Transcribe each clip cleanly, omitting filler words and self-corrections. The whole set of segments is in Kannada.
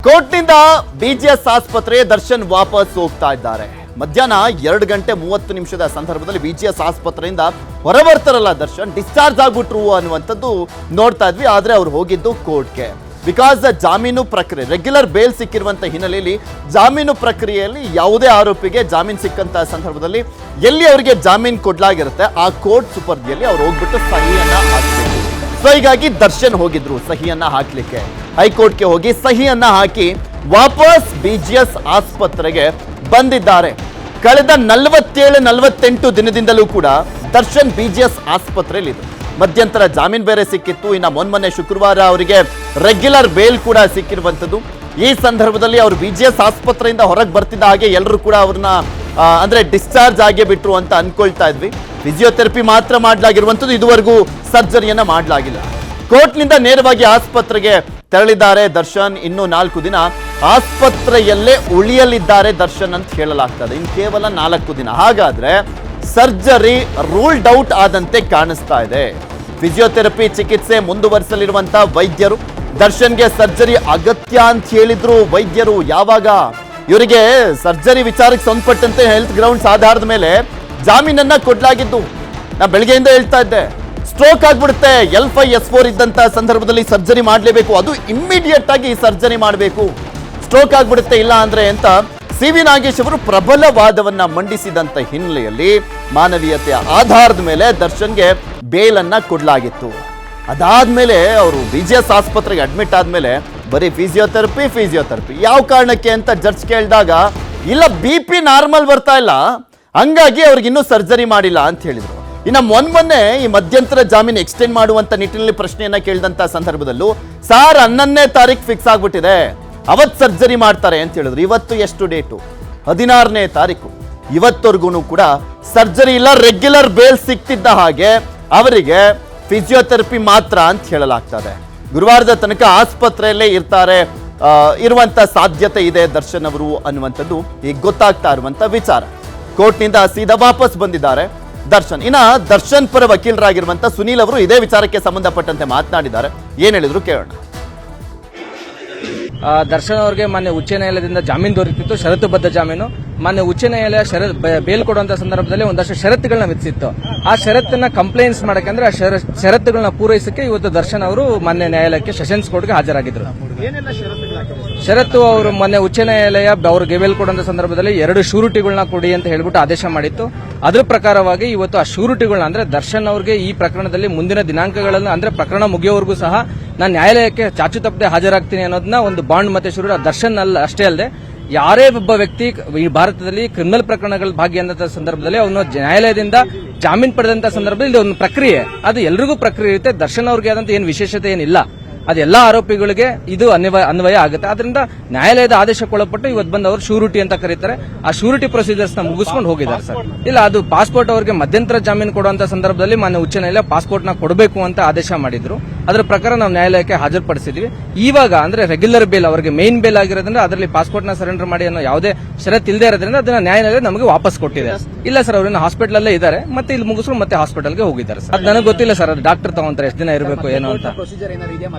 ಕೋರ್ಟ್ನಿಂದ ಬಿಜಿಎಸ್ ಆಸ್ಪತ್ರೆ ದರ್ಶನ್ ವಾಪಸ್ ಹೋಗ್ತಾ ಇದ್ದಾರೆ. ಮಧ್ಯಾಹ್ನ 2:30 ಸಂದರ್ಭದಲ್ಲಿ ಬಿಜಿಎಸ್ ಆಸ್ಪತ್ರೆಯಿಂದ ಹೊರಬರ್ತಾರಲ್ಲ ದರ್ಶನ್, ಡಿಸ್ಚಾರ್ಜ್ ಆಗ್ಬಿಟ್ರು ಅನ್ನುವಂಥದ್ದು ನೋಡ್ತಾ ಇದ್ವಿ. ಆದ್ರೆ ಅವ್ರು ಹೋಗಿದ್ದು ಕೋರ್ಟ್ಗೆ. ಬಿಕಾಸ್ ಜಾಮೀನು ಪ್ರಕ್ರಿಯೆ, ರೆಗ್ಯುಲರ್ ಬೇಲ್ ಸಿಕ್ಕಿರುವಂತ ಹಿನ್ನೆಲೆಯಲ್ಲಿ ಜಾಮೀನು ಪ್ರಕ್ರಿಯೆಯಲ್ಲಿ ಯಾವುದೇ ಆರೋಪಿಗೆ ಜಾಮೀನು ಸಿಕ್ಕಂತ ಸಂದರ್ಭದಲ್ಲಿ ಎಲ್ಲಿ ಅವರಿಗೆ ಜಾಮೀನು ಕೊಡ್ಲಾಗಿರುತ್ತೆ ಆ ಕೋರ್ಟ್ ಸುಪರ್ದಿಯಲ್ಲಿ ಅವ್ರು ಹೋಗ್ಬಿಟ್ಟು ಸಹಿಯನ್ನ ಹಾಕಬೇಕು. ಸೊ ಹೀಗಾಗಿ ದರ್ಶನ್ ಹೋಗಿದ್ರು ಸಹಿಯನ್ನ ಹಾಕ್ಲಿಕ್ಕೆ. ಹೈಕೋರ್ಟ್ಗೆ ಹೋಗಿ ಸಹಿಯನ್ನ ಹಾಕಿ ವಾಪಸ್ ಬಿಜಿಎಸ್ ಆಸ್ಪತ್ರೆಗೆ ಬಂದಿದ್ದಾರೆ. ಕಳೆದ 47-48 ದಿನದಿಂದಲೂ ಕೂಡ ದರ್ಶನ್ ಬಿಜಿಎಸ್ ಆಸ್ಪತ್ರೆಯಲ್ಲಿ ಇದ್ರು. ಮಧ್ಯಂತರ ಜಾಮೀನು ಬೇರೆ ಸಿಕ್ಕಿತ್ತು. ಇನ್ನು ಮೊನ್ನೆ ಶುಕ್ರವಾರ ಅವರಿಗೆ ರೆಗ್ಯುಲರ್ ಬೇಲ್ ಕೂಡ ಸಿಕ್ಕಿರುವಂಥದ್ದು. ಈ ಸಂದರ್ಭದಲ್ಲಿ ಅವರು ಬಿಜಿಎಸ್ ಆಸ್ಪತ್ರೆಯಿಂದ ಹೊರಗೆ ಬರ್ತಿದ್ದ ಹಾಗೆ ಎಲ್ಲರೂ ಕೂಡ ಅವ್ರನ್ನ ಅಂದ್ರೆ ಡಿಸ್ಚಾರ್ಜ್ ಆಗೇ ಬಿಟ್ರು ಅಂತ ಅನ್ಕೊಳ್ತಾ ಇದ್ವಿ. ಫಿಸಿಯೋಥೆರಪಿ ಮಾತ್ರ ಮಾಡಲಾಗಿರುವಂಥದ್ದು, ಇದುವರೆಗೂ ಸರ್ಜರಿಯನ್ನ ಮಾಡಲಾಗಿಲ್ಲ. ಕೋರ್ಟ್ನಿಂದ ನೇರವಾಗಿ ಆಸ್ಪತ್ರೆಗೆ ತೆರಳಿದ್ದಾರೆ ದರ್ಶನ್. ಇನ್ನು 4 ದಿನ ಆಸ್ಪತ್ರೆಯಲ್ಲೇ ಉಳಿಯಲಿದ್ದಾರೆ ದರ್ಶನ್ ಅಂತ ಹೇಳಲಾಗ್ತದೆ. ಇನ್ನು ಕೇವಲ 4 ದಿನ. ಹಾಗಾದ್ರೆ ಸರ್ಜರಿ ರೂಲ್ಡ್ ಔಟ್ ಆದಂತೆ ಕಾಣಿಸ್ತಾ ಇದೆ. ಫಿಸಿಯೋಥೆರಪಿ ಚಿಕಿತ್ಸೆ ಮುಂದುವರಿಸಲಿರುವಂತ ವೈದ್ಯರು ದರ್ಶನ್ಗೆ ಸರ್ಜರಿ ಅಗತ್ಯ ಅಂತ ಹೇಳಿದ್ರು ವೈದ್ಯರು. ಯಾವಾಗ ಇವರಿಗೆ ಸರ್ಜರಿ ವಿಚಾರಕ್ಕೆ ಸಂಬಂಧಪಟ್ಟಂತೆ ಹೆಲ್ತ್ ಗ್ರೌಂಡ್ಸ್ ಆಧಾರದ ಮೇಲೆ ಜಾಮೀನನ್ನ ಕೊಡ್ಲಾಗಿದ್ದು. ನಾ ಬೆಳಗ್ಗೆಯಿಂದ ಹೇಳ್ತಾ ಇದ್ದೆ, ಸ್ಟ್ರೋಕ್ ಆಗ್ಬಿಡುತ್ತೆ, L5-S4 ಇದ್ದಂತ ಸಂದರ್ಭದಲ್ಲಿ ಸರ್ಜರಿ ಮಾಡಲೇಬೇಕು, ಅದು ಇಮ್ಮಿಡಿಯೇಟ್ ಆಗಿ ಸರ್ಜರಿ ಮಾಡಬೇಕು, ಸ್ಟ್ರೋಕ್ ಆಗ್ಬಿಡುತ್ತೆ ಇಲ್ಲ ಅಂದ್ರೆ ಅಂತ CV ನಾಗೇಶ್ ಅವರು ಪ್ರಬಲ ವಾದವನ್ನ ಮಂಡಿಸಿದಂತ ಹಿನ್ನೆಲೆಯಲ್ಲಿ ಮಾನವೀಯತೆಯ ಆಧಾರದ ಮೇಲೆ ದರ್ಶನ್ಗೆ ಬೇಲನ್ನ ಕೊಡ್ಲಾಗಿತ್ತು. ಅದಾದ್ಮೇಲೆ ಅವರು ಬಿಜಿಎಸ್ ಆಸ್ಪತ್ರೆಗೆ ಅಡ್ಮಿಟ್ ಆದ್ಮೇಲೆ ಬರೀ ಫಿಸಿಯೋಥೆರಪಿ ಯಾವ ಕಾರಣಕ್ಕೆ ಅಂತ ಜಡ್ಜ್ ಕೇಳಿದಾಗ ಇಲ್ಲ BP ನಾರ್ಮಲ್ ಬರ್ತಾ ಇಲ್ಲ, ಹಂಗಾಗಿ ಅವ್ರಿಗೆ ಇನ್ನೂ ಸರ್ಜರಿ ಮಾಡಿಲ್ಲ ಅಂತ ಹೇಳಿದ್ರು. ಇನ್ನು ಮೊನ್ನೆ ಈ ಮಧ್ಯಂತರ ಜಾಮೀನು ಎಕ್ಸ್ಟೆಂಡ್ ಮಾಡುವಂತ ನಿಟ್ಟಿನಲ್ಲಿ ಪ್ರಶ್ನೆಯನ್ನ ಕೇಳಿದಂತ ಸಂದರ್ಭದಲ್ಲೂ ಸಾರ್ 11ನೇ ತಾರೀಕು ಫಿಕ್ಸ್ ಆಗ್ಬಿಟ್ಟಿದೆ, ಅವತ್ತು ಸರ್ಜರಿ ಮಾಡ್ತಾರೆ ಅಂತ ಹೇಳಿದ್ರು. ಇವತ್ತು ಎಷ್ಟು ಡೇಟು? 16ನೇ ತಾರೀಕು. ಇವತ್ತವರೆಗೂ ಕೂಡ ಸರ್ಜರಿ ಇಲ್ಲ. ರೆಗ್ಯುಲರ್ ಬೇಲ್ ಸಿಗ್ತಿದ್ದ ಹಾಗೆ ಅವರಿಗೆ ಫಿಸಿಯೋಥೆರಪಿ ಮಾತ್ರ ಅಂತ ಹೇಳಲಾಗ್ತದೆ. ಗುರುವಾರದ ತನಕ ಆಸ್ಪತ್ರೆಯಲ್ಲೇ ಇರುವಂತ ಸಾಧ್ಯತೆ ಇದೆ ದರ್ಶನ್ ಅವರು ಅನ್ನುವಂಥದ್ದು ಈಗ ಗೊತ್ತಾಗ್ತಾ ಇರುವಂತ ವಿಚಾರ. ಕೋರ್ಟ್ನಿಂದ ಸೀದಾ ವಾಪಸ್ ಬಂದಿದ್ದಾರೆ ದರ್ಶನ್. ಇನ್ನ ದರ್ಶನ್ ಪರ ವಕೀಲರಾಗಿರುವಂತ ಸುನೀಲ್ ಅವರು ಇದೇ ವಿಚಾರಕ್ಕೆ ಸಂಬಂಧಪಟ್ಟಂತೆ ಮಾತನಾಡಿದ್ದಾರೆ. ಏನ್ ಹೇಳಿದ್ರು ಕೇಳೋಣ. ದರ್ಶನ್ ಅವರಿಗೆ ಮಾನ್ಯ ಉಚ್ಚ ನ್ಯಾಯಾಲಯದಿಂದ ಜಾಮೀನು ದೊರೆತಿತ್ತು, ಷರತ್ತುಬದ್ಧ ಜಾಮೀನು. ಮಾನ್ಯ ಉಚ್ಚ ನ್ಯಾಯಾಲಯ ಬೇಲ್ ಕೊಡುವಂತ ಸಂದರ್ಭದಲ್ಲಿ ಒಂದಷ್ಟು ಷರತ್ತುಗಳನ್ನ ವಿಧಿಸಿತ್ತು. ಆ ಷರತ್ತನ್ನ ಕಂಪ್ಲೇಂಟ್ಸ್ ಮಾಡಕಂದ್ರೆ ಆ ಷರತ್ತುಗಳನ್ನ ಪೂರೈಸಕ್ಕೆ ಇವತ್ತು ದರ್ಶನ್ ಅವರು ಮಾನ್ಯ ನ್ಯಾಯಾಲಯಕ್ಕೆ ಸೆಷನ್ಸ್ ಕೋರ್ಟ್ಗೆ ಹಾಜರಾಗಿದ್ರು. ಷರತ್ತು ಅವರು ಮೊನ್ನೆ ಉಚ್ಚ ನ್ಯಾಯಾಲಯ ಅವ್ರಿಗೆ ಬೇಲ್ ಕೊಡುವಂತ ಸಂದರ್ಭದಲ್ಲಿ 2 ಶೂರಿಟಿಗಳನ್ನ ಕೊಡಿ ಅಂತ ಹೇಳ್ಬಿಟ್ಟು ಆದೇಶ ಮಾಡಿತ್ತು. ಅದ್ರ ಪ್ರಕಾರವಾಗಿ ಇವತ್ತು ಆ ಶೂರಿಟಿಗಳನ್ನ ಅಂದ್ರೆ ದರ್ಶನ್ ಅವರಿಗೆ ಈ ಪ್ರಕರಣದಲ್ಲಿ ಮುಂದಿನ ದಿನಾಂಕಗಳನ್ನು ಅಂದ್ರೆ ಪ್ರಕರಣ ಮುಗಿಯೋವರೆಗೂ ಸಹ ನಾನು ನ್ಯಾಯಾಲಯಕ್ಕೆ ಚಾಚು ತಪ್ಪದೆ ಹಾಜರಾಗ್ತೀನಿ ಅನ್ನೋದನ್ನ ಒಂದು ಬಾಂಡ್ ಮತ್ತೆ ಶೂರು ದರ್ಶನ್ ಅಷ್ಟೇ ಅಲ್ಲದೆ ಯಾರೇ ಒಬ್ಬ ವ್ಯಕ್ತಿ ಈ ಭಾರತದಲ್ಲಿ ಕ್ರಿಮಿನಲ್ ಪ್ರಕರಣಗಳ ಭಾಗಿಯಾದಂತಹ ಸಂದರ್ಭದಲ್ಲಿ ಅವನು ನ್ಯಾಯಾಲಯದಿಂದ ಜಾಮೀನು ಪಡೆದಂತ ಸಂದರ್ಭದಲ್ಲಿ ಇದು ಒಂದು ಪ್ರಕ್ರಿಯೆ, ಅದು ಎಲ್ರಿಗೂ ಪ್ರಕ್ರಿಯೆ ಇರುತ್ತೆ. ದರ್ಶನ್ ಅವ್ರಿಗೆ ಆದಂತ ಏನು ವಿಶೇಷತೆ ಏನಿಲ್ಲ, ಅದೆಲ್ಲಾ ಆರೋಪಿಗಳಿಗೆ ಇದು ಅನ್ವಯ ಆಗುತ್ತೆ. ಆದ್ರಿಂದ ನ್ಯಾಯಾಲಯದ ಆದೇಶಕ್ಕೊಳಪಟ್ಟು ಇವತ್ತು ಬಂದು ಅವರು ಶೂರಿಟಿ ಅಂತ ಕರೀತಾರೆ. ಆ ಶೂರಿಟಿ ಪ್ರೊಸೀಜರ್ಸ್ ನ ಮುಗಿಸ್ಕೊಂಡು ಹೋಗಿದ್ದಾರೆ ಸರ್. ಇಲ್ಲ, ಅದು ಪಾಸ್ಪೋರ್ಟ್ ಅವರಿಗೆ ಮಧ್ಯಂತರ ಜಾಮೀನು ಕೊಡುವಂತ ಸಂದರ್ಭದಲ್ಲಿ ಮಾನ್ಯ ಉಚ್ಚ ನ್ಯಾಯಾಲಯ ಪಾಸ್ಪೋರ್ಟ್ ನ ಕೊಡಬೇಕು ಅಂತ ಆದೇಶ ಮಾಡಿದ್ರು. ಅದರ ಪ್ರಕಾರ ನಾವು ನ್ಯಾಯಾಲಯಕ್ಕೆ ಹಾಜರುಪಡಿಸಿದ್ವಿ. ಇವಾಗ ಅಂದ್ರೆ ರೆಗ್ಯುಲರ್ ಬೇಲ್ ಅವರಿಗೆ ಮೇನ್ ಬೇಲ್ ಆಗಿರೋದ್ರಿಂದ ಅದರಲ್ಲಿ ಪಾಸ್ಪೋರ್ಟ್ ನ ಸರೆಂಡರ್ ಮಾಡಿ ಅನ್ನೋ ಯಾವುದೇ ಷರತ್ತು ಇಲ್ಲದೆ ಇರೋದ್ರಿಂದ ಅದನ್ನ ನ್ಯಾಯಾಲಯ ನಮಗೆ ವಾಪಸ್ ಕೊಟ್ಟಿದೆ. ಇಲ್ಲ ಸರ್, ಅವ್ರನ್ನ ಹಾಸ್ಪಿಟಲ್ ಅಲ್ಲೇ ಇದ್ದಾರೆ, ಮತ್ತೆ ಇಲ್ಲಿ ಮುಗಿಸ್ಕೊಂಡು ಮತ್ತೆ ಹಾಸ್ಪಿಟಲ್ಗೆ ಹೋಗಿದ್ದಾರೆ ಸರ್. ಅದು ನನಗೆ ಗೊತ್ತಿಲ್ಲ ಸರ್, ಅದು ಡಾಕ್ಟರ್ ತಗೊಂತಾರೆ ಎಷ್ಟು ದಿನ ಇರಬೇಕು ಏನೋ ಅಂತ.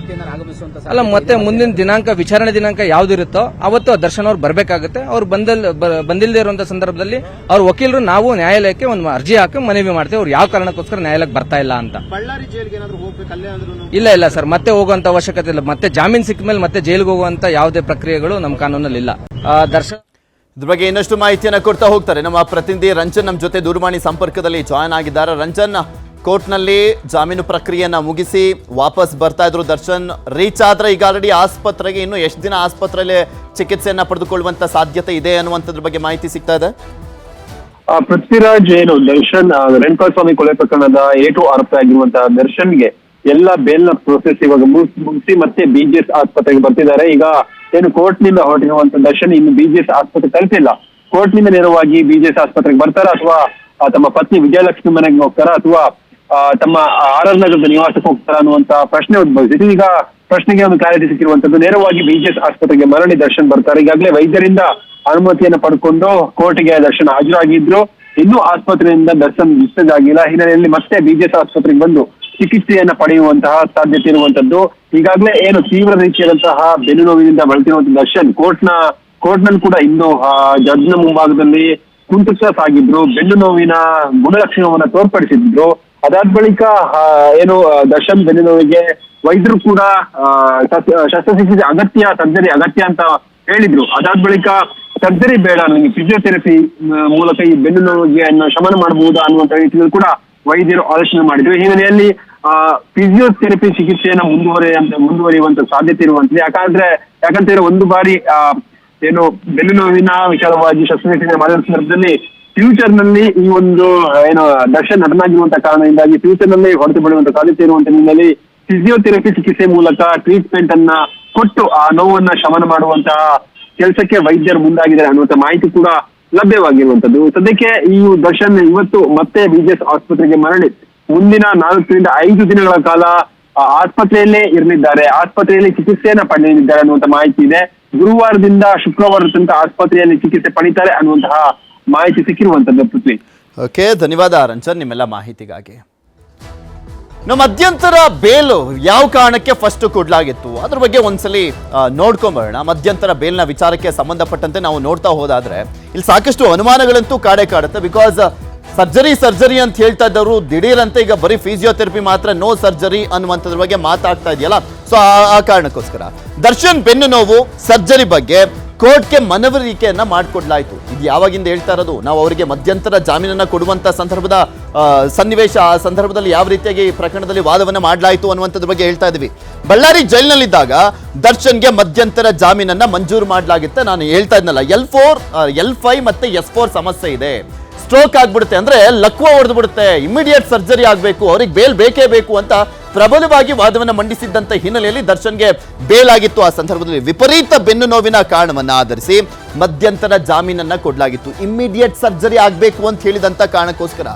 ಅಲ್ಲ, ಮತ್ತೆ ಮುಂದಿನ ದಿನಾಂಕ ವಿಚಾರಣೆ ದಿನಾಂಕ ಯಾವ್ದಿರುತ್ತೋ ಅವತ್ತು ದರ್ಶನ್ ಅವ್ರು ಬರ್ಬೇಕಾಗುತ್ತೆ. ಅವ್ರು ಬಂದಿಲ್ಲದೆ ಇರುವಂತಹ ಸಂದರ್ಭದಲ್ಲಿ ಅವ್ರ ವಕೀಲರು ನಾವು ನ್ಯಾಯಾಲಯಕ್ಕೆ ಒಂದು ಅರ್ಜಿ ಹಾಕಿ ಮನವಿ ಮಾಡ್ತೇವೆ ಅವ್ರು ಯಾವ ಕಾರಣಕ್ಕೋಸ್ಕರ ನ್ಯಾಯಾಲಯಕ್ಕೆ ಬರ್ತಾ ಇಲ್ಲ ಅಂತ. ಇಲ್ಲ ಸರ್, ಮತ್ತೆ ಹೋಗುವಂತ ಅವಶ್ಯಕತೆ ಇಲ್ಲ. ಮತ್ತೆ ಜಾಮೀನು ಸಿಕ್ಕ ಮೇಲೆ ಮತ್ತೆ ಜೈಲಿಗೆ ಹೋಗುವಂತ ಯಾವುದೇ ಪ್ರಕ್ರಿಯೆಗಳು ನಮ್ಮ ಕಾನೂನಲ್ಲಿ ಇಲ್ಲ. ದರ್ಶನ್ ಇದ್ರ ಬಗ್ಗೆ ಇನ್ನಷ್ಟು ಮಾಹಿತಿಯನ್ನ ಕೊಡ್ತಾ ಹೋಗ್ತಾರೆ ನಮ್ಮ ಪ್ರತಿನಿಧಿ ರಂಜನ್ ನಮ್ಮ ಜೊತೆ ದೂರವಾಣಿ ಸಂಪರ್ಕದಲ್ಲಿ ಜಾಯ್ನ್ ಆಗಿದ್ದಾರೆ. ರಂಜನ್, ಕೋರ್ಟ್ನಲ್ಲಿ ಜಾಮೀನು ಪ್ರಕ್ರಿಯೆಯನ್ನ ಮುಗಿಸಿ ವಾಪಸ್ ಬರ್ತಾ ಇದ್ರು ದರ್ಶನ್. ರೀಚ್ ಆದ್ರೆ ಈಗ ಆಲ್ರೆಡಿ ಆಸ್ಪತ್ರೆಗೆ ಇನ್ನು ಎಷ್ಟು ದಿನ ಆಸ್ಪತ್ರೆಯಲ್ಲಿ ಚಿಕಿತ್ಸೆಯನ್ನ ಪಡೆದುಕೊಳ್ಳುವಂತ ಸಾಧ್ಯತೆ ಇದೆ ಅನ್ನುವಂಥದ್ರ ಬಗ್ಗೆ ಮಾಹಿತಿ ಸಿಗ್ತಾ ಇದೆ. ಪೃಥ್ವಿರಾಜ್ ಏನು ದರ್ಶನ್ ರೇಣುಕಾಸ್ವಾಮಿ ಕೊಲೆ ಪ್ರಕರಣದ A2 ಆರೋಪಿ ಆಗಿರುವಂತಹ ದರ್ಶನ್ಗೆ ಎಲ್ಲ ಬೇಲ್ ನ ಪ್ರೋಸೆಸ್ ಇವಾಗ ಮುಗಿಸಿ ಮತ್ತೆ ಬಿಜಿಎಸ್ ಆಸ್ಪತ್ರೆಗೆ ಬರ್ತಿದ್ದಾರೆ. ಈಗ ಏನು ಕೋರ್ಟ್ ನಿಂದ ಹೊರಟಿರುವಂತ ದರ್ಶನ್ ಇನ್ನು ಬಿಜಿಎಸ್ ಆಸ್ಪತ್ರೆ ತಲುಪಿಲ್ಲ. ಕೋರ್ಟ್ ನಿಂದ ನೇರವಾಗಿ ಬಿಜಿಎಸ್ ಆಸ್ಪತ್ರೆಗೆ ಬರ್ತಾರ ಅಥವಾ ತಮ್ಮ ಪತ್ನಿ ವಿಜಯಲಕ್ಷ್ಮಿ ಮನೆಗೆ ಹೋಗ್ತಾರ ಅಥವಾ ತಮ್ಮ RR ನಗರದ ನಿವಾಸಕ್ಕೆ ಹೋಗ್ತಾರ ಅನ್ನುವಂತ ಪ್ರಶ್ನೆ ಉದ್ಭವಿಸಿದೆ. ಈಗ ಪ್ರಶ್ನೆಗೆ ಒಂದು ಕ್ಲಾರಿಟಿ ಸಿಕ್ಕಿರುವಂತದ್ದು, ನೇರವಾಗಿ ಬಿಜಿಎಸ್ ಆಸ್ಪತ್ರೆಗೆ ಮರಳಿ ದರ್ಶನ್ ಬರ್ತಾರೆ. ಈಗಾಗಲೇ ವೈದ್ಯರಿಂದ ಅನುಮತಿಯನ್ನು ಪಡ್ಕೊಂಡು ಕೋರ್ಟ್ಗೆ ದರ್ಶನ್ ಹಾಜರಾಗಿದ್ರು. ಇನ್ನೂ ಆಸ್ಪತ್ರೆಯಿಂದ ದರ್ಶನ್ ಡಿಸ್ಚಾರ್ಜ್ ಆಗಿಲ್ಲ. ಹಿನ್ನೆಲೆಯಲ್ಲಿ ಮತ್ತೆ ಬಿಜಿಎಸ್ ಆಸ್ಪತ್ರೆಗೆ ಬಂದು ಚಿಕಿತ್ಸೆಯನ್ನ ಪಡೆಯುವಂತಹ ಸಾಧ್ಯತೆ ಇರುವಂತದ್ದು. ಈಗಾಗಲೇ ಏನು ತೀವ್ರ ರೀತಿಯಾದಂತಹ ಬೆನ್ನು ನೋವಿನಿಂದ ಬಳಲ್ತಿರುವಂತಹ ದರ್ಶನ್ ಕೋರ್ಟ್ನಲ್ಲಿ ಕೂಡ ಇನ್ನು ಜಡ್ಜ್ನ ಮುಂಭಾಗದಲ್ಲಿ ಕುಂಟುತ್ತಾ ಸಾಗಿದ್ರು, ಬೆನ್ನು ನೋವಿನ ಗುಣಲಕ್ಷಣವನ್ನ ತೋರ್ಪಡಿಸಿದ್ರು. ಅದಾದ ಬಳಿಕ ಏನು ದರ್ಶನ್ ಬೆನ್ನು ನೋವಿಗೆ ವೈದ್ಯರು ಕೂಡ ಶಸ್ತ್ರಚಿಕಿತ್ಸೆ ಅಗತ್ಯ, ಸರ್ಜರಿ ಅಗತ್ಯ ಅಂತ ಹೇಳಿದ್ರು. ಅದಾದ ಬಳಿಕ ಸರ್ಜರಿ ಬೇಡ, ನನಗೆ ಫಿಸಿಯೋಥೆರಪಿ ಮೂಲಕ ಈ ಬೆನ್ನು ನೋವಿಗೆ ಶಮನ ಮಾಡಬಹುದಾ ಅನ್ನುವಂತ ನಿಟ್ಟಿನಲ್ಲಿ ಕೂಡ ವೈದ್ಯರು ಆಲೋಚನೆ ಮಾಡಿದ್ರು. ಈ ಹಿನ್ನೆಲೆಯಲ್ಲಿ ಫಿಸಿಯೋಥೆರಪಿ ಚಿಕಿತ್ಸೆಯನ್ನ ಮುಂದುವರಿಯುವಂತ ಸಾಧ್ಯತೆ ಇರುವಂತದ್ದು. ಯಾಕಂದ್ರೆ ಒಂದು ಬಾರಿ ಏನು ಬೆನ್ನು ನೋವಿನ ವಿಚಾರವಾಗಿ ಶಸ್ತ್ರಚಿಕಿತ್ಸೆ ಮಾಡಿದ ಸಂದರ್ಭದಲ್ಲಿ ಫ್ಯೂಚರ್ ನಲ್ಲಿ ಈ ಒಂದು ಏನು ದರ್ಶನ್ ನಟನಾಗಿರುವಂತಹ ಕಾರಣದಿಂದಾಗಿ ಫ್ಯೂಚರ್ ನಲ್ಲಿ ಹೊರತು ಬಿಡುವಂತ ಸಾಧ್ಯತೆ ಇರುವಂತ ಹಿನ್ನೆಲೆಯಲ್ಲಿ ಫಿಸಿಯೋಥೆರಪಿ ಚಿಕಿತ್ಸೆ ಮೂಲಕ ಟ್ರೀಟ್ಮೆಂಟ್ ಅನ್ನ ಕೊಟ್ಟು ಆ ನೋವನ್ನ ಶಮನ ಮಾಡುವಂತಹ ಕೆಲಸಕ್ಕೆ ವೈದ್ಯರು ಮುಂದಾಗಿದ್ದಾರೆ ಅನ್ನುವಂತ ಮಾಹಿತಿ ಕೂಡ ಲಭ್ಯವಾಗಿರುವಂತದ್ದು. ಸದ್ಯಕ್ಕೆ ಈ ದರ್ಶನ್ ಇವತ್ತು ಮತ್ತೆ BGS ಆಸ್ಪತ್ರೆಗೆ ಮರಳಿ ಮುಂದಿನ 4 ರಿಂದ 5 ದಿನಗಳ ಕಾಲ ಆಸ್ಪತ್ರೆಯಲ್ಲೇ ಇರಲಿದ್ದಾರೆ, ಆಸ್ಪತ್ರೆಯಲ್ಲಿ ಚಿಕಿತ್ಸೆಯನ್ನ ಪಡೆಯಲಿದ್ದಾರೆ ಅನ್ನುವಂತ ಮಾಹಿತಿ ಇದೆ. ಗುರುವಾರದಿಂದ ಶುಕ್ರವಾರ ತನಕ ಆಸ್ಪತ್ರೆಯಲ್ಲಿ ಚಿಕಿತ್ಸೆ ಪಡಿತಾರೆ ಅನ್ನುವಂತಹ ಮಾಹಿತಿ ಸಿಕ್ಕಿರುವಂತದ್ದು. ಪೃಥ್ವಿ, ಓಕೆ, ಧನ್ಯವಾದ ರಂಜನ್ ನಿಮ್ಮೆಲ್ಲ ಮಾಹಿತಿಗಾಗಿ. ಮಧ್ಯಂತರ ಬೇಲು ಯಾವ ಕಾರಣಕ್ಕೆ ಫಸ್ಟ್ ಕೊಡ್ಲಾಗಿತ್ತು ಅದ್ರ ಬಗ್ಗೆ ಒಂದ್ಸಲಿ ನೋಡ್ಕೊಂಬರೋಣ. ಮಧ್ಯಂತರ ಬೇಲ್ನ ವಿಚಾರಕ್ಕೆ ಸಂಬಂಧಪಟ್ಟಂತೆ ನಾವು ನೋಡ್ತಾ ಹೋದಾದ್ರೆ ಇಲ್ಲಿ ಸಾಕಷ್ಟು ಅನುಮಾನಗಳಂತೂ ಕಾಡುತ್ತೆ. ಬಿಕಾಸ್ ಸರ್ಜರಿ ಅಂತ ಹೇಳ್ತಾ ಇದ್ದವರು ದಿಢೀರಂತೆ ಈಗ ಬರೀ ಫಿಸಿಯೋಥೆರಪಿ ಮಾತ್ರ, ನೋ ಸರ್ಜರಿ ಅನ್ನುವಂಥದ್ರ ಬಗ್ಗೆ ಮಾತಾಡ್ತಾ ಇದೆಯಲ್ಲ. ಸೊ ಆ ಕಾರಣಕ್ಕೋಸ್ಕರ ದರ್ಶನ್ ಬೆನ್ನು ನೋವು ಸರ್ಜರಿ ಬಗ್ಗೆ ಕೋರ್ಟ್ಗೆ ಮನವರಿಕೆಯನ್ನ ಮಾಡಿಕೊಡ್ಲಾಯ್ತು. ಇದು ಯಾವಾಗಿಂದ ಹೇಳ್ತಾ ಇರೋದು, ನಾವು ಅವರಿಗೆ ಮಧ್ಯಂತರ ಜಾಮೀನನ್ನ ಕೊಡುವಂತ ಸಂದರ್ಭದ ಸನ್ನಿವೇಶ, ಆ ಸಂದರ್ಭದಲ್ಲಿ ಯಾವ ರೀತಿಯಾಗಿ ಪ್ರಕರಣದಲ್ಲಿ ವಾದವನ್ನ ಮಾಡಲಾಯಿತು ಅನ್ನುವಂಥದ್ರ ಬಗ್ಗೆ ಹೇಳ್ತಾ ಇದ್ವಿ. ಬಳ್ಳಾರಿ ಜೈಲಿನಲ್ಲಿದ್ದಾಗ ದರ್ಶನ್ಗೆ ಮಧ್ಯಂತರ ಜಾಮೀನನ್ನ ಮಂಜೂರು ಮಾಡಲಾಗಿತ್ತೆ. ನಾನು ಹೇಳ್ತಾ ಇದ್ನಲ್ಲ, L5 ಮತ್ತೆ S4 ಸಮಸ್ಯೆ ಇದೆ. ಸ್ಟ್ರೋಕ್ ಆಗ್ಬಿಡುತ್ತೆ ಅಂದ್ರೆ ಲಕ್ವ ಹೊಡೆದು ಬಿಡುತ್ತೆ, ಇಮಿಡಿಯೇಟ್ ಸರ್ಜರಿ ಆಗಬೇಕು, ಅವ್ರಿಗೆ ಬೇಲ್ ಬೇಕೇ ಬೇಕು ಅಂತ ಪ್ರಬಲವಾಗಿ ವಾದವನ್ನು ಮಂಡಿಸಿದ್ದಂತ ಹಿನ್ನೆಲೆಯಲ್ಲಿ ದರ್ಶನ್ಗೆ ಬೇಲಾಗಿತ್ತು. ಆ ಸಂದರ್ಭದಲ್ಲಿ ವಿಪರೀತ ಬೆನ್ನು ನೋವಿನ ಕಾರಣವನ್ನ ಆಧರಿಸಿ ಮಧ್ಯಂತರ ಜಾಮೀನನ್ನ ಕೊಡಲಾಗಿತ್ತು. ಇಮಿಡಿಯೇಟ್ ಸರ್ಜರಿ ಆಗಬೇಕು ಅಂತ ಹೇಳಿದಂತ ಕಾರಣಕ್ಕೋಸ್ಕರ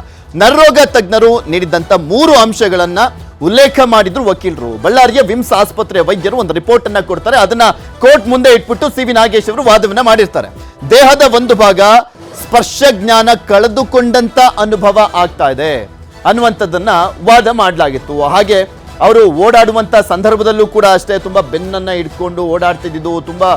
ನರರೋಗ ತಜ್ಞರು ನೀಡಿದಂತ 3 ಅಂಶಗಳನ್ನ ಉಲ್ಲೇಖ ಮಾಡಿದ್ರು ವಕೀಲರು. ಬಳ್ಳಾರಿಯ ವಿಮ್ಸ್ ಆಸ್ಪತ್ರೆ ವೈದ್ಯರು ಒಂದು ರಿಪೋರ್ಟ್ ಅನ್ನ ಕೊಡ್ತಾರೆ. ಅದನ್ನ ಕೋರ್ಟ್ ಮುಂದೆ ಇಟ್ಬಿಟ್ಟು CV ನಾಗೇಶ್ ಅವರು ವಾದವನ್ನ ಮಾಡಿರ್ತಾರೆ. ದೇಹದ ಒಂದು ಭಾಗ ಸ್ಪರ್ಶ ಜ್ಞಾನ ಕಳೆದುಕೊಂಡಂತ ಅನುಭವ ಆಗ್ತಾ ಇದೆ ಅನ್ನುವಂಥದ್ದನ್ನ ವಾದ ಮಾಡಲಾಗಿತ್ತು. ಹಾಗೆ ಅವರು ಓಡಾಡುವಂತ ಸಂದರ್ಭದಲ್ಲೂ ಕೂಡ ಅಷ್ಟೇ ತುಂಬಾ ಬೆನ್ನನ್ನ ಇಟ್ಕೊಂಡು ಓಡಾಡ್ತಿದ್ದು, ತುಂಬಾ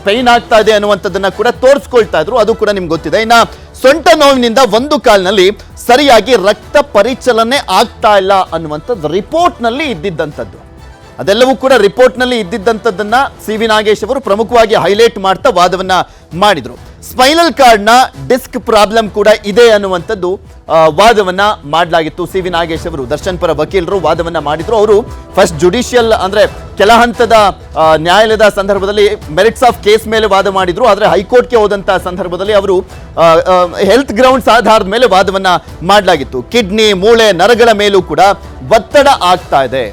ಪೈನ್ ಆಗ್ತಾ ಇದೆ ಅನ್ನುವಂಥದ್ದನ್ನ ಕೂಡ ತೋರಿಸ್ಕೊಳ್ತಾ ಇದ್ರು. ಅದು ಕೂಡ ನಿಮ್ಗೆ ಗೊತ್ತಿದೆ. ಇನ್ನ ಸೊಂಟ ನೋವಿನಿಂದ ಒಂದು ಕಾಲಿನಲ್ಲಿ ಸರಿಯಾಗಿ ರಕ್ತ ಪರಿಚಲನೆ ಆಗ್ತಾ ಇಲ್ಲ ಅನ್ನುವಂಥದ್ದು ರಿಪೋರ್ಟ್ ನಲ್ಲಿ ಇದ್ದಿದ್ದಂಥದ್ದು. ಅದೆಲ್ಲವೂ ಕೂಡ ರಿಪೋರ್ಟ್ ನಲ್ಲಿ ಇದ್ದಿದ್ದಂಥದ್ದನ್ನ CV ನಾಗೇಶ್ ಅವರು ಪ್ರಮುಖವಾಗಿ ಹೈಲೈಟ್ ಮಾಡ್ತಾ ವಾದವನ್ನ ಮಾಡಿದ್ರು. ಸ್ಪೈನಲ್ ಕಾರ್ಡ್ನ ಡಿಸ್ಕ್ ಪ್ರಾಬ್ಲಮ್ ಕೂಡ ಇದೆ ಅನ್ನುವಂಥದ್ದು ವಾದವನ್ನ ಮಾಡಲಾಗಿತ್ತು. CV ನಾಗೇಶ್ ಅವರು ದರ್ಶನ್ ಪರ ವಕೀಲರು ವಾದವನ್ನ ಮಾಡಿದ್ರು. ಅವರು ಫಸ್ಟ್ ಜುಡಿಷಿಯಲ್ ಅಂದ್ರೆ ಕೆಲ ಹಂತದ ನ್ಯಾಯಾಲಯದ ಸಂದರ್ಭದಲ್ಲಿ ಮೆರಿಟ್ಸ್ ಆಫ್ ಕೇಸ್ ಮೇಲೆ ವಾದ ಮಾಡಿದ್ರು. ಆದರೆ ಹೈಕೋರ್ಟ್ಗೆ ಹೋದಂತಹ ಸಂದರ್ಭದಲ್ಲಿ ಅವರು ಹೆಲ್ತ್ ಗ್ರೌಂಡ್ಸ್ ಆಧಾರದ ಮೇಲೆ ವಾದವನ್ನ ಮಾಡಲಾಗಿತ್ತು. ಕಿಡ್ನಿ, ಮೂಳೆ, ನರಗಳ ಮೇಲೂ ಕೂಡ ಒತ್ತಡ ಆಗ್ತಾ ಇದೆ,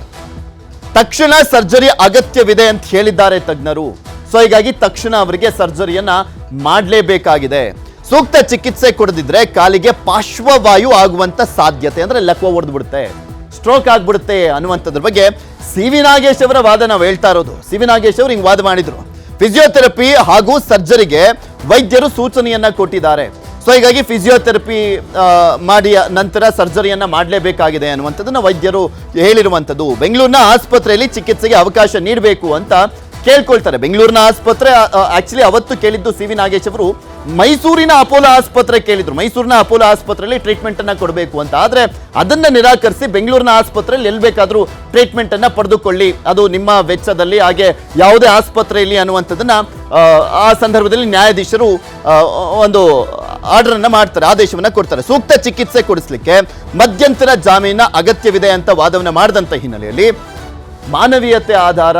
ತಕ್ಷಣ ಸರ್ಜರಿ ಅಗತ್ಯವಿದೆ ಅಂತ ಹೇಳಿದ್ದಾರೆ ತಜ್ಞರು. ಸೊ ಹೀಗಾಗಿ ತಕ್ಷಣ ಅವರಿಗೆ ಸರ್ಜರಿಯನ್ನ ಮಾಡಲೇಬೇಕಾಗಿದೆ. ಸೂಕ್ತ ಚಿಕಿತ್ಸೆ ಕೊಡದಿದ್ರೆ ಕಾಲಿಗೆ ಪಾರ್ಶ್ವವಾಯು ಆಗುವಂತ ಸಾಧ್ಯತೆ, ಅಂದ್ರೆ ಲಕ್ವ ಹೊಡೆದು ಬಿಡುತ್ತೆ, ಸ್ಟ್ರೋಕ್ ಆಗ್ಬಿಡುತ್ತೆ ಅನ್ನುವಂಥದ್ರ ಬಗ್ಗೆ CV ನಾಗೇಶ್ ಅವರ ವಾದ ನಾವು ಹೇಳ್ತಾ ಇರೋದು. CV ನಾಗೇಶ್ ಅವರು ಹಿಂಗ್ ವಾದ ಮಾಡಿದ್ರು. ಫಿಸಿಯೋಥೆರಪಿ ಹಾಗೂ ಸರ್ಜರಿಗೆ ವೈದ್ಯರು ಸೂಚನೆಯನ್ನ ಕೊಟ್ಟಿದ್ದಾರೆ. ಸೊ ಹೀಗಾಗಿ ಫಿಸಿಯೋಥೆರಪಿ ಮಾಡಿ ನಂತರ ಸರ್ಜರಿಯನ್ನ ಮಾಡಲೇಬೇಕಾಗಿದೆ ಅನ್ನುವಂಥದ್ದನ್ನ ವೈದ್ಯರು ಹೇಳಿರುವಂಥದ್ದು. ಬೆಂಗಳೂರಿನ ಆಸ್ಪತ್ರೆಯಲ್ಲಿ ಚಿಕಿತ್ಸೆಗೆ ಅವಕಾಶ ನೀಡಬೇಕು ಅಂತ ಕೇಳ್ಕೊಳ್ತಾರೆ. ಬೆಂಗಳೂರಿನ ಆಸ್ಪತ್ರೆ ಆಕ್ಚುಲಿ ಅವತ್ತು ಕೇಳಿದ್ದು CV ನಾಗೇಶ್ ಅವರು ಮೈಸೂರಿನ ಅಪೋಲೋ ಆಸ್ಪತ್ರೆ ಕೇಳಿದ್ರು. ಮೈಸೂರಿನ ಅಪೋಲೋ ಆಸ್ಪತ್ರೆಯಲ್ಲಿ ಟ್ರೀಟ್ಮೆಂಟ್ ಅನ್ನ ಕೊಡಬೇಕು ಅಂತ. ಆದ್ರೆ ಅದನ್ನ ನಿರಾಕರಿಸಿ ಬೆಂಗಳೂರಿನ ಆಸ್ಪತ್ರೆಯಲ್ಲಿ ಎಲ್ಲಿ ಬೇಕಾದ್ರೂ ಟ್ರೀಟ್ಮೆಂಟ್ ಅನ್ನ ಪಡೆದುಕೊಳ್ಳಿ, ಅದು ನಿಮ್ಮ ವೆಚ್ಚದಲ್ಲಿ, ಹಾಗೆ ಯಾವುದೇ ಆಸ್ಪತ್ರೆಯಲ್ಲಿ ಅನ್ನುವಂಥದ್ದನ್ನ ಆ ಸಂದರ್ಭದಲ್ಲಿ ನ್ಯಾಯಾಧೀಶರು ಒಂದು ಆರ್ಡರ್ ಅನ್ನ ಮಾಡ್ತಾರೆ, ಆದೇಶವನ್ನ ಕೊಡ್ತಾರೆ. ಸೂಕ್ತ ಚಿಕಿತ್ಸೆ ಕೊಡಿಸ್ಲಿಕ್ಕೆ ಮಧ್ಯಂತರ ಜಾಮೀನ ಅಗತ್ಯವಿದೆ ಅಂತ ವಾದವನ್ನ ಮಾಡಿದಂತ ಹಿನ್ನೆಲೆಯಲ್ಲಿ ಮಾನವೀಯತೆ ಆಧಾರ,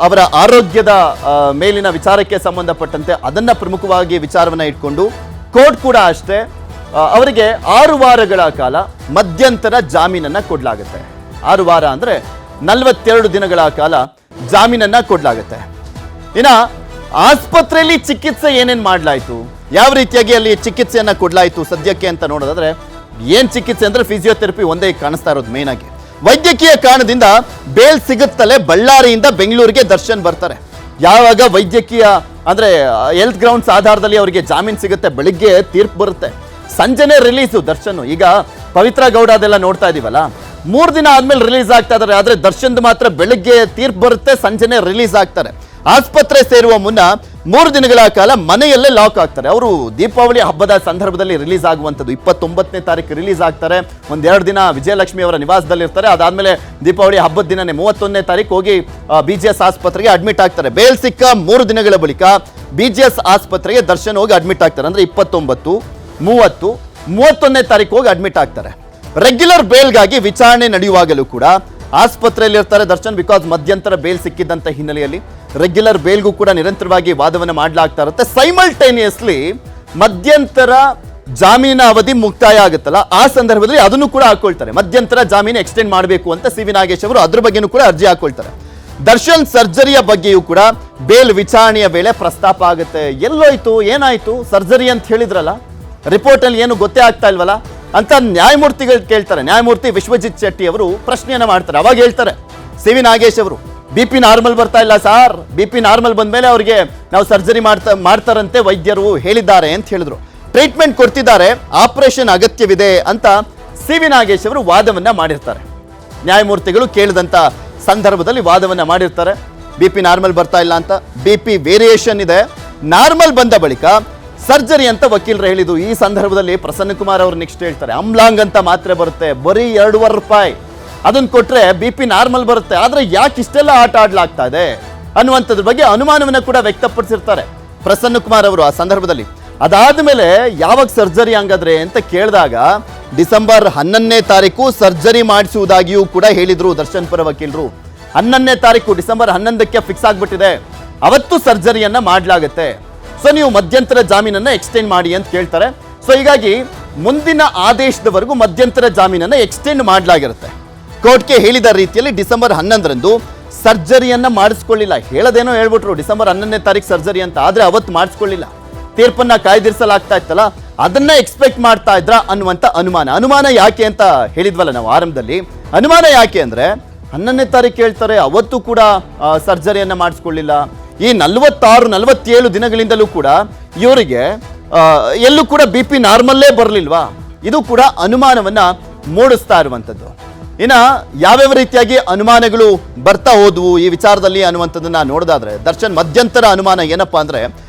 ಅವರ ಆರೋಗ್ಯದ ಮೇಲಿನ ವಿಚಾರಕ್ಕೆ ಸಂಬಂಧಪಟ್ಟಂತೆ ಅದನ್ನ ಪ್ರಮುಖವಾಗಿ ವಿಚಾರವನ್ನ ಇಟ್ಕೊಂಡು ಕೋರ್ಟ್ ಕೂಡ ಅಷ್ಟೇ ಅವರಿಗೆ 6 ವಾರಗಳ ಕಾಲ ಮಧ್ಯಂತರ ಜಾಮೀನನ್ನ ಕೊಡಲಾಗುತ್ತೆ. 6 ವಾರ ಅಂದ್ರೆ 42 ದಿನಗಳ ಕಾಲ ಜಾಮೀನನ್ನ ಕೊಡಲಾಗುತ್ತೆ. ಇನ್ನ ಆಸ್ಪತ್ರೆಯಲ್ಲಿ ಚಿಕಿತ್ಸೆ ಏನೇನ್ ಮಾಡಲಾಯಿತು, ಯಾವ ರೀತಿಯಾಗಿ ಅಲ್ಲಿ ಚಿಕಿತ್ಸೆಯನ್ನ ಕೊಡಲಾಯಿತು ಸದ್ಯಕ್ಕೆ ಅಂತ ನೋಡೋದಾದ್ರೆ ಏನ್ ಚಿಕಿತ್ಸೆ ಅಂದ್ರೆ ಫಿಸಿಯೋಥೆರಪಿ ಒಂದೇ ಕಾಣಿಸ್ತಾ ಇರೋದು ಮೇನ್ ಆಗಿ. ವೈದ್ಯಕೀಯ ಕಾರಣದಿಂದ ಬೇಲ್ ಸಿಗುತ್ತಲೇ ಬಳ್ಳಾರಿಯಿಂದ ಬೆಂಗಳೂರಿಗೆ ದರ್ಶನ್ ಬರ್ತಾರೆ. ಯಾವಾಗ ವೈದ್ಯಕೀಯ ಅಂದ್ರೆ ಹೆಲ್ತ್ ಗ್ರೌಂಡ್ಸ್ ಆಧಾರದಲ್ಲಿ ಅವರಿಗೆ ಜಾಮೀನು ಸಿಗುತ್ತೆ, ಬೆಳಿಗ್ಗೆ ತೀರ್ಪು ಬರುತ್ತೆ, ಸಂಜೆನೆ ರಿಲೀಸು ದರ್ಶನ್. ಈಗ ಪವಿತ್ರ ಗೌಡ ಅದೆಲ್ಲ ನೋಡ್ತಾ ಇದೀವಲ್ಲ, 3 ದಿನ ಆದ್ಮೇಲೆ ರಿಲೀಸ್ ಆಗ್ತಾ ಇದಾರೆ. ಆದ್ರೆ ದರ್ಶನ್ದು ಮಾತ್ರ ಬೆಳಗ್ಗೆ ತೀರ್ಪು ಬರುತ್ತೆ, ಸಂಜೆನೆ ರಿಲೀಸ್ ಆಗ್ತಾರೆ. ಆಸ್ಪತ್ರೆ ಸೇರುವ ಮುನ್ನ 3 ದಿನಗಳ ಕಾಲ ಮನೆಯಲ್ಲೇ ಲಾಕ್ ಆಗ್ತಾರೆ. ಅವರು ದೀಪಾವಳಿ ಹಬ್ಬದ ಸಂದರ್ಭದಲ್ಲಿ ರಿಲೀಸ್ ಆಗುವಂಥದ್ದು. 29ನೇ ತಾರೀಕು ರಿಲೀಸ್ ಆಗ್ತಾರೆ. 1-2 ದಿನ ವಿಜಯಲಕ್ಷ್ಮಿ ಅವರ ನಿವಾಸದಲ್ಲಿ ಇರ್ತಾರೆ. ಅದಾದ್ಮೇಲೆ ದೀಪಾವಳಿ ಹಬ್ಬದ ದಿನನೇ 31ನೇ ತಾರೀಕು ಹೋಗಿ BGS ಆಸ್ಪತ್ರೆಗೆ ಅಡ್ಮಿಟ್ ಆಗ್ತಾರೆ. ಬೇಲ್ ಸಿಕ್ಕ 3 ದಿನಗಳ ಬಳಿಕ BGS ಆಸ್ಪತ್ರೆಗೆ ದರ್ಶನ್ ಹೋಗಿ ಅಡ್ಮಿಟ್ ಆಗ್ತಾರೆ. ಅಂದ್ರೆ 29, 30, 31ನೇ ತಾರೀಕು ಹೋಗಿ ಅಡ್ಮಿಟ್ ಆಗ್ತಾರೆ. ರೆಗ್ಯುಲರ್ ಬೇಲ್ಗಾಗಿ ವಿಚಾರಣೆ ನಡೆಯುವಾಗಲೂ ಕೂಡ ಆಸ್ಪತ್ರೆಯಲ್ಲಿ ಇರ್ತಾರೆ ದರ್ಶನ್. ಬಿಕಾಸ್ ಮಧ್ಯಂತರ ಬೇಲ್ ಸಿಕ್ಕಿದ್ದಂತ ಹಿನ್ನೆಲೆಯಲ್ಲಿ ರೆಗ್ಯುಲರ್ ಬೇಲ್ಗೂ ಕೂಡ ನಿರಂತರವಾಗಿ ವಾದವನ್ನು ಮಾಡಲಾಗ್ತಾ ಇರುತ್ತೆ. ಸೈಮಲ್ಟೇನಿಯಸ್ಲಿ ಮಧ್ಯಂತರ ಜಾಮೀನ ಅವಧಿ ಮುಕ್ತಾಯ ಆಗುತ್ತಲ್ಲ, ಆ ಸಂದರ್ಭದಲ್ಲಿ ಅದನ್ನು ಕೂಡ ಹಾಕೊಳ್ತಾರೆ. ಮಧ್ಯಂತರ ಜಾಮೀನು ಎಕ್ಸ್ಟೆಂಡ್ ಮಾಡಬೇಕು ಅಂತ ಸಿ.ವಿ. ನಾಗೇಶ್ ಅವರು ಅದ್ರ ಬಗ್ಗೆನೂ ಕೂಡ ಅರ್ಜಿ ಹಾಕೊಳ್ತಾರೆ. ದರ್ಶನ್ ಸರ್ಜರಿಯ ಬಗ್ಗೆಯೂ ಕೂಡ ಬೇಲ್ ವಿಚಾರಣೆಯ ವೇಳೆ ಪ್ರಸ್ತಾಪ ಆಗುತ್ತೆ. ಎಲ್ಲೋಯ್ತು, ಏನಾಯ್ತು, ಸರ್ಜರಿ ಅಂತ ಹೇಳಿದ್ರಲ್ಲ, ರಿಪೋರ್ಟ್ ಅಲ್ಲಿ ಏನು ಗೊತ್ತೇ ಆಗ್ತಾ ಇಲ್ವಲ್ಲ ಅಂತ ನ್ಯಾಯಮೂರ್ತಿಗಳು ಕೇಳ್ತಾರೆ. ನ್ಯಾಯಮೂರ್ತಿ ವಿಶ್ವಜಿತ್ ಶೆಟ್ಟಿ ಅವರು ಪ್ರಶ್ನೆಯನ್ನ ಮಾಡ್ತಾರೆ. ಅವಾಗ ಹೇಳ್ತಾರೆ ಸಿ.ವಿ. ನಾಗೇಶ್ ಅವರು, BP ನಾರ್ಮಲ್ ಬರ್ತಾ ಇಲ್ಲ ಸರ್, BP ನಾರ್ಮಲ್ ಬಂದ್ಮೇಲೆ ಅವ್ರಿಗೆ ನಾವು ಸರ್ಜರಿ ಮಾಡ್ತಾರಂತೆ ವೈದ್ಯರು ಹೇಳಿದ್ದಾರೆ ಅಂತ ಹೇಳಿದ್ರು. ಟ್ರೀಟ್ಮೆಂಟ್ ಕೊಡ್ತಿದ್ದಾರೆ, ಆಪರೇಷನ್ ಅಗತ್ಯವಿದೆ ಅಂತ ಸಿ.ವಿ. ನಾಗೇಶ್ ಅವರು ವಾದವನ್ನ ಮಾಡಿರ್ತಾರೆ. ನ್ಯಾಯಮೂರ್ತಿಗಳು ಕೇಳಿದಂತ ಸಂದರ್ಭದಲ್ಲಿ ವಾದವನ್ನ ಮಾಡಿರ್ತಾರೆ. BP ನಾರ್ಮಲ್ ಬರ್ತಾ ಇಲ್ಲ ಅಂತ. BP ವೇರಿಯೇಷನ್ ಇದೆ, ನಾರ್ಮಲ್ ಬಂದ ಬಳಿಕ ಸರ್ಜರಿ ಅಂತ ವಕೀಲರು ಹೇಳಿದ್ರು. ಈ ಸಂದರ್ಭದಲ್ಲಿ ಪ್ರಸನ್ನ ಕುಮಾರ್ ಅವರು ನೆಕ್ಸ್ಟ್ ಹೇಳ್ತಾರೆ, ಅಮ್ಲಾಂಗ್ ಅಂತ ಮಾತ್ರೆ ಬರುತ್ತೆ, ಬರೀ 2.5 ರೂಪಾಯಿ, ಅದನ್ನ ಕೊಟ್ರೆ BP ನಾರ್ಮಲ್ ಬರುತ್ತೆ. ಆದ್ರೆ ಯಾಕೆ ಇಷ್ಟೆಲ್ಲ ಆಟ ಆಡ್ಲಾಗ್ತಾ ಇದೆ ಅನ್ನುವಂಥದ್ರ ಬಗ್ಗೆ ಅನುಮಾನವನ್ನ ಕೂಡ ವ್ಯಕ್ತಪಡಿಸಿರ್ತಾರೆ ಪ್ರಸನ್ನ ಕುಮಾರ್ ಅವರು ಆ ಸಂದರ್ಭದಲ್ಲಿ. ಅದಾದ್ಮೇಲೆ ಯಾವಾಗ ಸರ್ಜರಿ ಹಂಗಾದ್ರೆ ಅಂತ ಕೇಳಿದಾಗ ಡಿಸೆಂಬರ್ 11ನೇ ತಾರೀಕು ಸರ್ಜರಿ ಮಾಡಿಸುವುದಾಗಿಯೂ ಕೂಡ ಹೇಳಿದ್ರು ದರ್ಶನ್ ಪರ ವಕೀಲರು. 11ನೇ ತಾರೀಕು ಡಿಸೆಂಬರ್ 11ಕ್ಕೆ ಫಿಕ್ಸ್ ಆಗ್ಬಿಟ್ಟಿದೆ, ಅವತ್ತು ಸರ್ಜರಿಯನ್ನ ಮಾಡ್ಲಾಗತ್ತೆ. ಸೊ ನೀವು ಮಧ್ಯಂತರ ಜಾಮೀನನ್ನ ಎಕ್ಸ್ಟೆಂಡ್ ಮಾಡಿ ಅಂತ ಕೇಳ್ತಾರೆ. ಸೊ ಹೀಗಾಗಿ ಮುಂದಿನ ಆದೇಶದವರೆಗೂ ಮಧ್ಯಂತರ ಜಾಮೀನನ್ನ ಎಕ್ಸ್ಟೆಂಡ್ ಮಾಡಲಾಗಿರುತ್ತೆ. ಕೋರ್ಟ್ಗೆ ಹೇಳಿದ ರೀತಿಯಲ್ಲಿ ಡಿಸೆಂಬರ್ 11ರಂದು ಸರ್ಜರಿಯನ್ನ ಮಾಡಿಸ್ಕೊಳ್ಳಿಲ್ಲ. ಹೇಳೋದೇನೋ ಹೇಳ್ಬಿಟ್ರು ಡಿಸೆಂಬರ್ 11ನೇ ತಾರೀಕು ಸರ್ಜರಿ ಅಂತ, ಆದ್ರೆ ಅವತ್ತು ಮಾಡಿಸ್ಕೊಳ್ಳಿಲ್ಲ. ತೀರ್ಪನ್ನ ಕಾಯ್ದಿರಿಸಲಾಗ್ತಾ ಇತ್ತಲ್ಲ, ಅದನ್ನ ಎಕ್ಸ್ಪೆಕ್ಟ್ ಮಾಡ್ತಾ ಇದ್ರ ಅನ್ನುವಂಥ ಅನುಮಾನ ಯಾಕೆ ಅಂತ ಹೇಳಿದ್ವಲ್ಲ ನಾವು ಆರಂಭದಲ್ಲಿ. ಅನುಮಾನ ಯಾಕೆ ಅಂದ್ರೆ 11ನೇ ತಾರೀಕು ಹೇಳ್ತಾರೆ, ಅವತ್ತು ಕೂಡ ಸರ್ಜರಿಯನ್ನ ಮಾಡಿಸ್ಕೊಳ್ಳಿಲ್ಲ. ಈ 46-47 ದಿನಗಳಿಂದಲೂ ಕೂಡ ಇವರಿಗೆ ಎಲ್ಲೂ ಕೂಡ BP ನಾರ್ಮಲ್ಲೇ ಬರಲಿಲ್ವಾ? ಇದು ಕೂಡ ಅನುಮಾನವನ್ನ ಮೂಡಿಸ್ತಾ ಇರುವಂಥದ್ದು. ಇನ್ನ ಯಾವ್ಯಾವ ರೀತಿಯಾಗಿ ಅನುಮಾನಗಳು ಬರ್ತಾ ಹೋದ್ವು ಈ ವಿಚಾರದಲ್ಲಿ ಅನ್ನುವಂಥದ್ದನ್ನ ನೋಡೋದಾದ್ರೆ, ದರ್ಶನ್ ಮಧ್ಯಂತರ ಅನುಮಾನ ಏನಪ್ಪಾ ಅಂದ್ರೆ,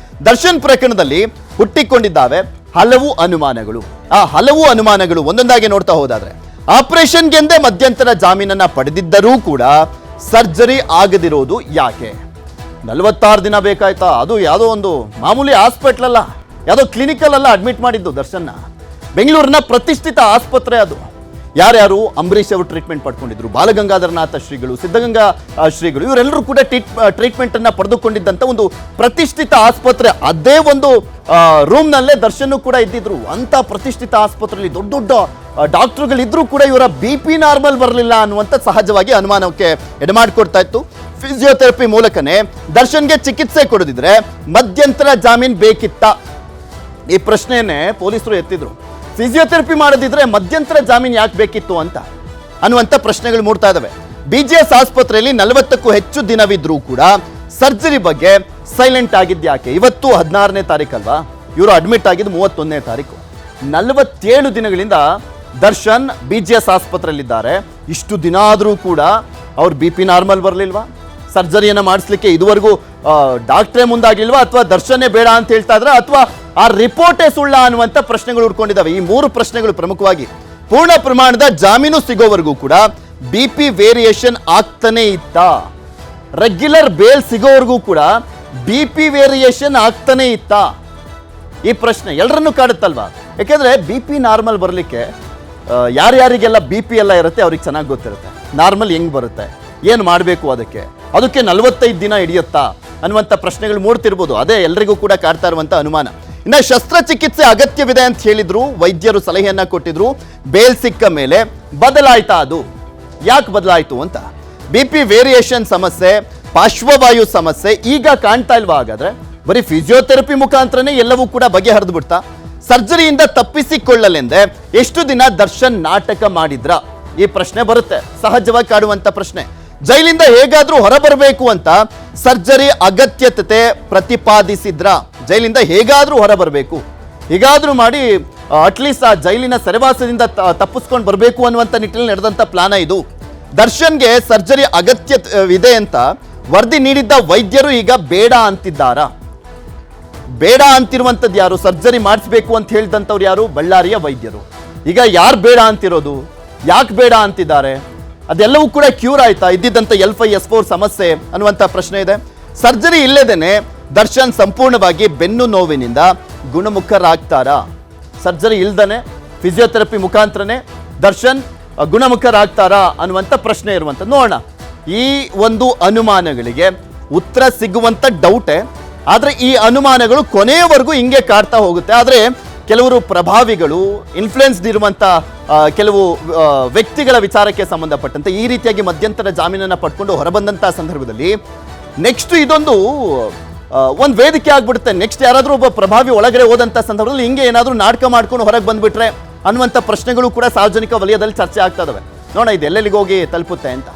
ದರ್ಶನ್ ಪ್ರಕರಣದಲ್ಲಿ ಹುಟ್ಟಿಕೊಂಡಿದ್ದಾವೆ ಹಲವು ಅನುಮಾನಗಳು. ಆ ಹಲವು ಅನುಮಾನಗಳು ಒಂದೊಂದಾಗಿ ನೋಡ್ತಾ ಹೋದಾದ್ರೆ, ಆಪರೇಷನ್ಗೆಂದೇ ಮಧ್ಯಂತರ ಜಾಮೀನನ್ನ ಪಡೆದಿದ್ದರೂ ಕೂಡ ಸರ್ಜರಿ ಆಗದಿರೋದು ಯಾಕೆ? 46 ದಿನ ಬೇಕಾಯ್ತಾ? ಅದು ಯಾವುದೋ ಒಂದು ಮಾಮೂಲಿ ಹಾಸ್ಪಿಟ್ಲ್ ಅಲ್ಲ, ಯಾವುದೋ ಕ್ಲಿನಿಕಲ್ ಅಲ್ಲ ಅಡ್ಮಿಟ್ ಮಾಡಿದ್ದು ದರ್ಶನ್ನ. ಬೆಂಗಳೂರಿನ ಪ್ರತಿಷ್ಠಿತ ಆಸ್ಪತ್ರೆ ಅದು. ಯಾರ್ಯಾರು ಅಂಬರೀಷ್ ಅವರು ಟ್ರೀಟ್ಮೆಂಟ್ ಪಡ್ಕೊಂಡಿದ್ರು, ಬಾಲಗಂಗಾಧರನಾಥ ಶ್ರೀಗಳು, ಸಿದ್ಧಗಂಗಾ ಶ್ರೀಗಳು, ಇವರೆಲ್ಲರೂ ಕೂಡ ಟ್ರೀಟ್ಮೆಂಟ್ ಅನ್ನ ಪಡೆದುಕೊಂಡಿದ್ದಂಥ ಒಂದು ಪ್ರತಿಷ್ಠಿತ ಆಸ್ಪತ್ರೆ. ಅದೇ ಒಂದು ರೂಮ್ನಲ್ಲೇ ದರ್ಶನ್ ಕೂಡ ಇದ್ದಿದ್ರು. ಅಂತ ಪ್ರತಿಷ್ಠಿತ ಆಸ್ಪತ್ರೆಯಲ್ಲಿ ದೊಡ್ಡ ದೊಡ್ಡ ಡಾಕ್ಟರ್ಗಳಿದ್ರೂ ಕೂಡ ಇವರ BP ನಾರ್ಮಲ್ ಬರಲಿಲ್ಲ ಅನ್ನುವಂಥ ಸಹಜವಾಗಿ ಅನುಮಾನಕ್ಕೆ ಎಡೆಮಾಡಿಕೊಡ್ತಾ ಇತ್ತು. ಫಿಸಿಯೋಥೆರಪಿ ಮೂಲಕನೇ ದರ್ಶನ್ಗೆ ಚಿಕಿತ್ಸೆ ಕೊಡದಿದ್ರೆ ಮಧ್ಯಂತರ ಜಾಮೀನು ಬೇಕಿತ್ತ? ಈ ಪ್ರಶ್ನೆಯನ್ನೇ ಪೊಲೀಸರು ಎತ್ತಿದ್ರು. ಫಿಸಿಯೋಥೆರಪಿ ಮಾಡದಿದ್ರೆ ಮಧ್ಯಂತರ ಜಾಮೀನು ಯಾಕೆ ಬೇಕಿತ್ತು ಅಂತ ಅನ್ನುವಂಥ ಪ್ರಶ್ನೆಗಳು ಮೂಡ್ತಾ ಇದಾವೆ. BGS ಆಸ್ಪತ್ರೆಯಲ್ಲಿ 40ಕ್ಕೂ ಹೆಚ್ಚು ದಿನವಿದ್ರೂ ಕೂಡ ಸರ್ಜರಿ ಬಗ್ಗೆ ಸೈಲೆಂಟ್ ಆಗಿದ್ಯಾಕೆ? ಇವತ್ತು 16ನೇ ತಾರೀಕು ಅಲ್ವಾ, ಇವರು ಅಡ್ಮಿಟ್ ಆಗಿದ್ದು 31ನೇ ತಾರೀಕು. 47 ದಿನಗಳಿಂದ ದರ್ಶನ್ BGS ಆಸ್ಪತ್ರೆಯಲ್ಲಿದ್ದಾರೆ. ಇಷ್ಟು ದಿನ ಆದರೂ ಕೂಡ ಅವ್ರ BP ನಾರ್ಮಲ್ ಬರಲಿಲ್ವಾ? ಸರ್ಜರಿಯನ್ನ ಮಾಡಿಸ್ಲಿಕ್ಕೆ ಇದುವರೆಗೂ ಡಾಕ್ಟ್ರೇ ಮುಂದಾಗಿಲ್ವಾ, ಅಥವಾ ದರ್ಶನೇ ಬೇಡ ಅಂತ ಹೇಳ್ತಾ ಇದ್ರ, ಅಥವಾ ಆ ರಿಪೋರ್ಟೇ ಸುಳ್ಳ ಅನ್ನುವಂಥ ಪ್ರಶ್ನೆಗಳು ಉಟ್ಕೊಂಡಿದ್ದಾವೆ. ಈ 3 ಪ್ರಶ್ನೆಗಳು ಪ್ರಮುಖವಾಗಿ. ಪೂರ್ಣ ಪ್ರಮಾಣದ ಜಾಮೀನು ಸಿಗೋವರೆಗೂ ಕೂಡ BP ವೇರಿಯೇಷನ್ ಆಗ್ತಾನೆ ಇತ್ತ? ರೆಗ್ಯುಲರ್ ಬೇಲ್ ಸಿಗೋವರೆಗೂ ಕೂಡ BP ವೇರಿಯೇಷನ್ ಆಗ್ತಾನೆ ಇತ್ತ? ಈ ಪ್ರಶ್ನೆ ಎಲ್ಲರನ್ನೂ ಕಾಡುತ್ತಲ್ವಾ. ಯಾಕೆಂದ್ರೆ BP ನಾರ್ಮಲ್ ಬರಲಿಕ್ಕೆ ಯಾರ್ಯಾರಿಗೆಲ್ಲ BP ಎಲ್ಲ ಇರುತ್ತೆ ಅವ್ರಿಗೆ ಚೆನ್ನಾಗಿ ಗೊತ್ತಿರುತ್ತೆ. ನಾರ್ಮಲ್ ಹೆಂಗ್ ಬರುತ್ತೆ, ಏನು ಮಾಡಬೇಕು, ಅದಕ್ಕೆ 45 ದಿನ ಹಿಡಿಯುತ್ತಾ ಅನ್ನುವಂಥ ಪ್ರಶ್ನೆಗಳು ಮೂಡ್ತಿರ್ಬೋದು. ಅದೇ ಎಲ್ರಿಗೂ ಕೂಡ ಕಾಡ್ತಾ ಇರುವಂಥ ಅನುಮಾನ. ಇನ್ನು ಶಸ್ತ್ರಚಿಕಿತ್ಸೆ ಅಗತ್ಯವಿದೆ ಅಂತ ಹೇಳಿದ್ರು, ವೈದ್ಯರು ಸಲಹೆಯನ್ನ ಕೊಟ್ಟಿದ್ರು. ಬೇಲ್ ಸಿಕ್ಕ ಮೇಲೆ ಬದಲಾಯ್ತಾ? ಅದು ಯಾಕೆ ಬದಲಾಯಿತು ಅಂತ. BP ವೇರಿಯೇಷನ್ ಸಮಸ್ಯೆ, ಪಾರ್ಶ್ವವಾಯು ಸಮಸ್ಯೆ ಈಗ ಕಾಣ್ತಾ ಇಲ್ವಾ? ಹಾಗಾದ್ರೆ ಬರೀ ಫಿಸಿಯೋಥೆರಪಿ ಮುಖಾಂತರನೇ ಎಲ್ಲವೂ ಕೂಡ ಬಗೆಹರಿದು ಬಿಡ್ತಾ? ಸರ್ಜರಿಯಿಂದ ತಪ್ಪಿಸಿಕೊಳ್ಳಲೆಂದೇ ಎಷ್ಟು ದಿನ ದರ್ಶನ್ ನಾಟಕ ಮಾಡಿದ್ರ? ಈ ಪ್ರಶ್ನೆ ಬರುತ್ತೆ, ಸಹಜವಾಗಿ ಕಾಡುವಂತ ಪ್ರಶ್ನೆ. ಜೈಲಿಂದ ಹೇಗಾದ್ರೂ ಹೊರಬರಬೇಕು ಅಂತ ಸರ್ಜರಿ ಅಗತ್ಯತೆ ಪ್ರತಿಪಾದಿಸಿದ್ರ? ಜೈಲಿಂದ ಹೇಗಾದ್ರೂ ಹೊರಬರಬೇಕು, ಹೇಗಾದ್ರೂ ಮಾಡಿ ಅಟ್ಲೀಸ್ಟ್ ಆ ಜೈಲಿನ ಸೆರೆವಾಸದಿಂದ ತಪ್ಪಿಸ್ಕೊಂಡು ಬರಬೇಕು ಅನ್ನುವಂಥ ನಿಟ್ಟಿನಲ್ಲಿ ನಡೆದಂಥ ಪ್ಲಾನ ಇದು. ದರ್ಶನ್ಗೆ ಸರ್ಜರಿ ಅಗತ್ಯ ಇದೆ ಅಂತ ವರದಿ ನೀಡಿದ್ದ ವೈದ್ಯರು ಈಗ ಬೇಡ ಅಂತಿದ್ದಾರಾ? ಬೇಡ ಅಂತಿರುವಂಥದ್ದು ಯಾರು? ಸರ್ಜರಿ ಮಾಡಿಸ್ಬೇಕು ಅಂತ ಹೇಳಿದಂಥವ್ರು ಯಾರು? ಬಳ್ಳಾರಿಯ ವೈದ್ಯರು. ಈಗ ಯಾರು ಬೇಡ ಅಂತಿರೋದು? ಯಾಕೆ ಬೇಡ ಅಂತಿದ್ದಾರೆ? ಅದೆಲ್ಲವೂ ಕೂಡ ಕ್ಯೂರ್ ಆಯ್ತಾ ಇದ್ದಿದ್ದಂಥ L5S4 ಸಮಸ್ಯೆ ಅನ್ನುವಂಥ ಪ್ರಶ್ನೆ ಇದೆ. ಸರ್ಜರಿ ಇಲ್ಲದೇನೆ ದರ್ಶನ್ ಸಂಪೂರ್ಣವಾಗಿ ಬೆನ್ನು ನೋವಿನಿಂದ ಗುಣಮುಖರಾಗ್ತಾರಾ? ಸರ್ಜರಿ ಇಲ್ದನೆ ಫಿಸಿಯೋಥೆರಪಿ ಮುಖಾಂತರನೇ ದರ್ಶನ್ ಗುಣಮುಖರಾಗ್ತಾರಾ ಅನ್ನುವಂಥ ಪ್ರಶ್ನೆ ಇರುವಂಥ ನೋಡೋಣ. ಈ ಒಂದು ಅನುಮಾನಗಳಿಗೆ ಉತ್ತರ ಸಿಗುವಂಥ ಡೌಟೇ. ಆದರೆ ಈ ಅನುಮಾನಗಳು ಕೊನೆಯವರೆಗೂ ಹಿಂಗೆ ಕಾಡ್ತಾ ಹೋಗುತ್ತೆ. ಆದರೆ ಕೆಲವರು ಪ್ರಭಾವಿಗಳು, ಇನ್ಫ್ಲುಯೆನ್ಸ್ಡ್ ಇರುವಂಥ ಕೆಲವು ವ್ಯಕ್ತಿಗಳ ವಿಚಾರಕ್ಕೆ ಸಂಬಂಧಪಟ್ಟಂತೆ ಈ ರೀತಿಯಾಗಿ ಮಧ್ಯಂತರ ಜಾಮೀನನ್ನು ಪಡ್ಕೊಂಡು ಹೊರಬಂದಂಥ ಸಂದರ್ಭದಲ್ಲಿ ನೆಕ್ಸ್ಟ್ ಇದೊಂದು ಒಂದು ವೇದಿಕೆ ಆಗ್ಬಿಡುತ್ತೆ. ನೆಕ್ಸ್ಟ್ ಯಾರಾದರೂ ಒಬ್ಬ ಪ್ರಭಾವಿ ಒಳಗಡೆ ಹೋದಂಥ ಸಂದರ್ಭದಲ್ಲಿ ಹಿಂಗೆ ಏನಾದರೂ ನಾಟಕ ಮಾಡ್ಕೊಂಡು ಹೊರಗೆ ಬಂದ್ಬಿಟ್ರೆ ಅನ್ನುವಂಥ ಪ್ರಶ್ನೆಗಳು ಕೂಡ ಸಾರ್ವಜನಿಕ ವಲಯದಲ್ಲಿ ಚರ್ಚೆ ಆಗ್ತಾ ಇದಾವೆ. ನೋಡೋಣ ಇದು ಎಲ್ಲೆಲ್ಲಿಗೆ ಹೋಗಿ ತಲುಪುತ್ತೆ ಅಂತ.